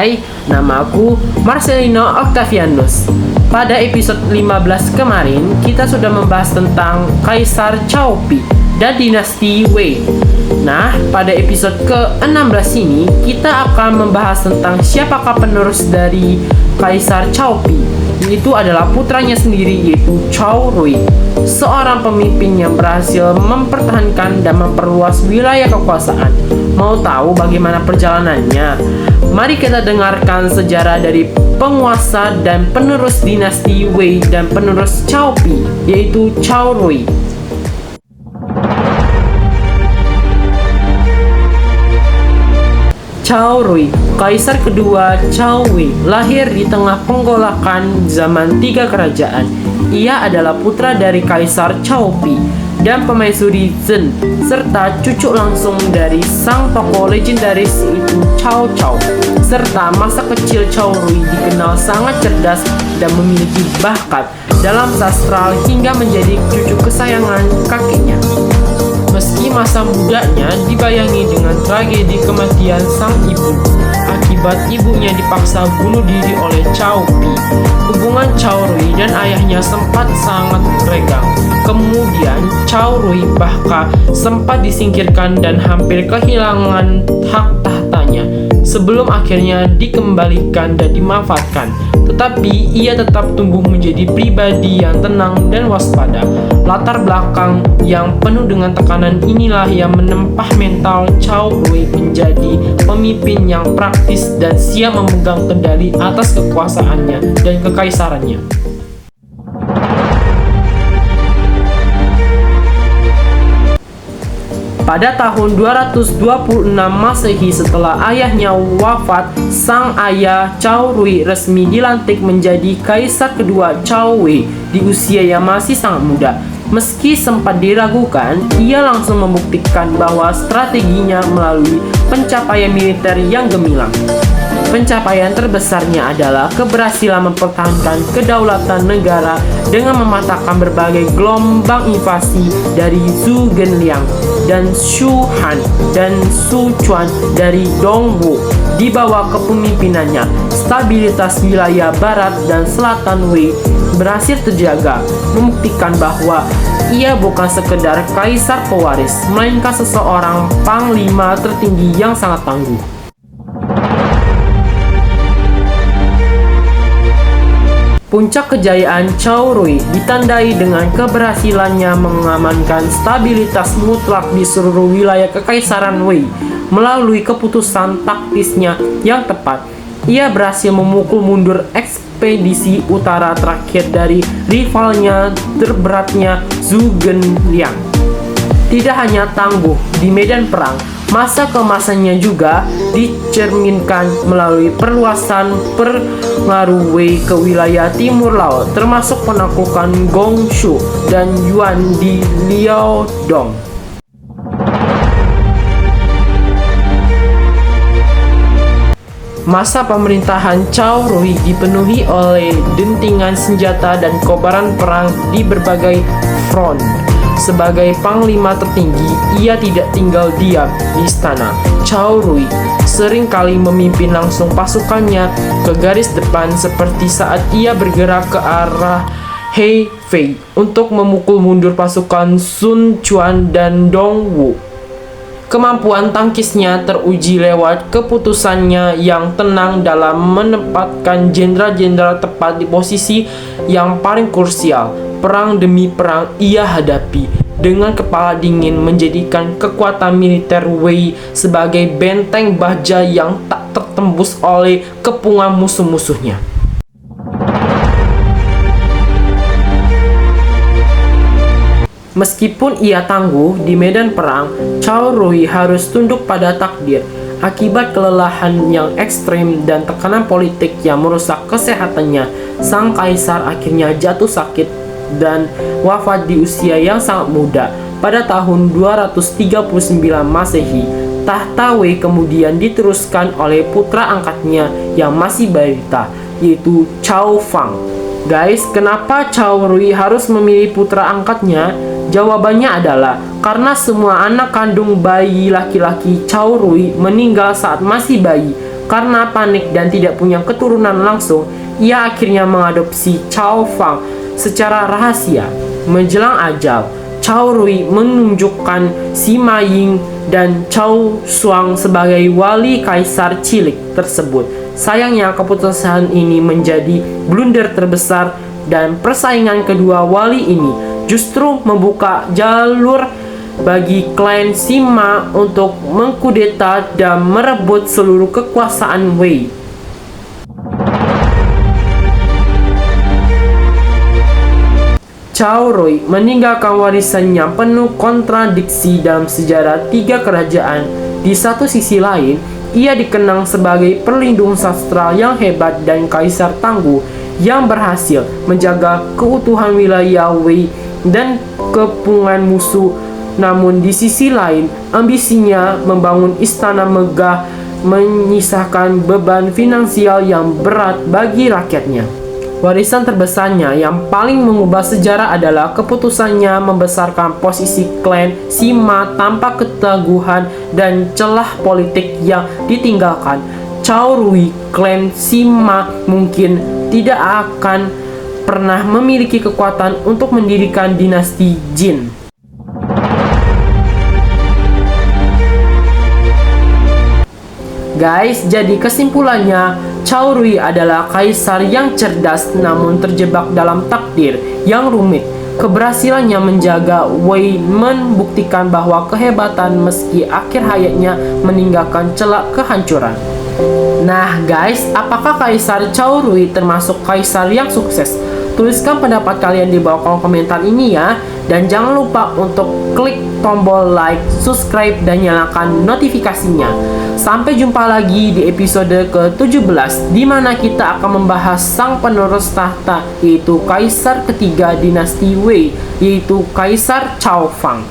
Hai, namaku Marcelino Octavianus. Pada episode 15 kemarin, kita sudah membahas tentang Kaisar Cao Pi dan dinasti Wei. Nah, pada episode ke-16 ini, kita akan membahas tentang siapakah penerus dari Kaisar Cao Pi. Itu adalah putranya sendiri, yaitu Cao Rui, seorang pemimpin yang berhasil mempertahankan dan memperluas wilayah kekuasaan. Mau tahu bagaimana perjalanannya? Mari kita dengarkan sejarah dari penguasa dan penerus dinasti Wei dan penerus Cao Pi, yaitu Cao Rui. Cao Rui, kaisar kedua Cao Wei, lahir di tengah penggolakan zaman 3 kerajaan. Ia adalah putra dari Kaisar Cao Pi dan pemaisuri Zhen, serta cucu langsung dari sang tokoh legendaris yaitu Cao Cao. Serta masa kecil Cao Rui dikenal sangat cerdas dan memiliki bakat dalam sastra hingga menjadi cucu kesayangan kakeknya. Meski masa mudanya dibayangi dengan tragedi kematian sang ibu akibat ibunya dipaksa bunuh diri oleh Cao Pi, hubungan Cao Rui dan ayahnya sempat sangat renggang. Kemudian Cao Rui bahkan sempat disingkirkan dan hampir kehilangan hak tahtanya sebelum akhirnya dikembalikan dan dimanfaatkan. Tetapi ia tetap tumbuh menjadi pribadi yang tenang dan waspada. Latar belakang yang penuh dengan tekanan inilah yang menempa mental Cao Rui menjadi pemimpin yang praktis dan siap memegang kendali atas kekuasaannya dan kekaisarannya. Pada tahun 226 Masehi, setelah ayahnya wafat, sang ayah Cao Rui resmi dilantik menjadi kaisar kedua Cao Wei di usia yang masih sangat muda. Meski sempat diragukan, ia langsung membuktikan bahwa strateginya melalui pencapaian militer yang gemilang. Pencapaian terbesarnya adalah keberhasilan mempertahankan kedaulatan negara dengan mematahkan berbagai gelombang invasi dari Zhou Genliang dan Shu Han dan Su Quan dari Dongwu. Di bawah kepemimpinannya, stabilitas wilayah barat dan selatan Wei berhasil terjaga, membuktikan bahwa ia bukan sekedar kaisar pewaris, melainkan seseorang panglima tertinggi yang sangat tangguh. Puncak kejayaan Cao Rui ditandai dengan keberhasilannya mengamankan stabilitas mutlak di seluruh wilayah kekaisaran Wei. Melalui keputusan taktisnya yang tepat, ia berhasil memukul mundur ekspedisi utara terakhir dari rivalnya terberatnya Zhou Genliang. Tidak hanya tangguh di medan perang, masa keemasannya juga dicerminkan melalui perluasan pengaruh Wei ke wilayah timur laut, termasuk penaklukan Gongshu dan Yuan di Liaodong. Masa pemerintahan Cao Rui dipenuhi oleh dentingan senjata dan kobaran perang di berbagai front. Sebagai panglima tertinggi, ia tidak tinggal diam di istana. Cao Rui sering kali memimpin langsung pasukannya ke garis depan, seperti saat ia bergerak ke arah Hefei untuk memukul mundur pasukan Sun Quan dan Dongwu. Kemampuan tangkisnya teruji lewat keputusannya yang tenang dalam menempatkan jenderal-jenderal tepat di posisi yang paling krusial. Perang demi perang ia hadapi dengan kepala dingin, menjadikan kekuatan militer Wei sebagai benteng baja yang tak tertembus oleh kepungan musuh-musuhnya. Meskipun ia tangguh di medan perang, Cao Rui harus tunduk pada takdir. Akibat kelelahan yang ekstrim dan tekanan politik yang merusak kesehatannya, sang kaisar akhirnya jatuh sakit dan wafat di usia yang sangat muda. Pada tahun 239 Masehi, tahta Wei kemudian diteruskan oleh putra angkatnya yang masih balita, yaitu Cao Fang. Guys, kenapa Cao Rui harus memilih putra angkatnya? Jawabannya adalah karena semua anak kandung bayi laki-laki Cao Rui meninggal saat masih bayi. Karena panik dan tidak punya keturunan langsung, ia akhirnya mengadopsi Cao Fang secara rahasia. Menjelang ajal, Cao Rui menunjukkan Sima Ying dan Cao Shuang sebagai wali kaisar cilik tersebut. Sayangnya keputusan ini menjadi blunder terbesar dan persaingan kedua wali ini justru membuka jalur bagi klan Sima untuk mengkudeta dan merebut seluruh kekuasaan Wei. Cao Rui meninggalkan warisan yang penuh kontradiksi dalam sejarah tiga kerajaan. Di satu sisi lain, ia dikenang sebagai pelindung sastra yang hebat dan kaisar tangguh yang berhasil menjaga keutuhan wilayah Wei dan kepungan musuh. Namun di sisi lain, ambisinya membangun istana megah menyisakan beban finansial yang berat bagi rakyatnya. Warisan terbesarnya yang paling mengubah sejarah adalah keputusannya membesarkan posisi klan Sima tanpa keteguhan dan celah politik yang ditinggalkan. Cao Rui, klan Sima mungkin tidak akan pernah memiliki kekuatan untuk mendirikan dinasti Jin. Guys, jadi kesimpulannya, Cao Rui adalah kaisar yang cerdas namun terjebak dalam takdir yang rumit. Keberhasilannya menjaga Wei membuktikan bahwa kehebatan meski akhir hayatnya meninggalkan celak kehancuran. Nah guys, apakah Kaisar Cao Rui termasuk kaisar yang sukses? Tuliskan pendapat kalian di bawah kolom komentar ini ya. Dan jangan lupa untuk klik tombol like, subscribe, dan nyalakan notifikasinya. Sampai jumpa lagi di episode ke-17, di mana kita akan membahas sang penerus tahta, yaitu Kaisar ketiga dinasti Wei, yaitu Kaisar Cao Fang.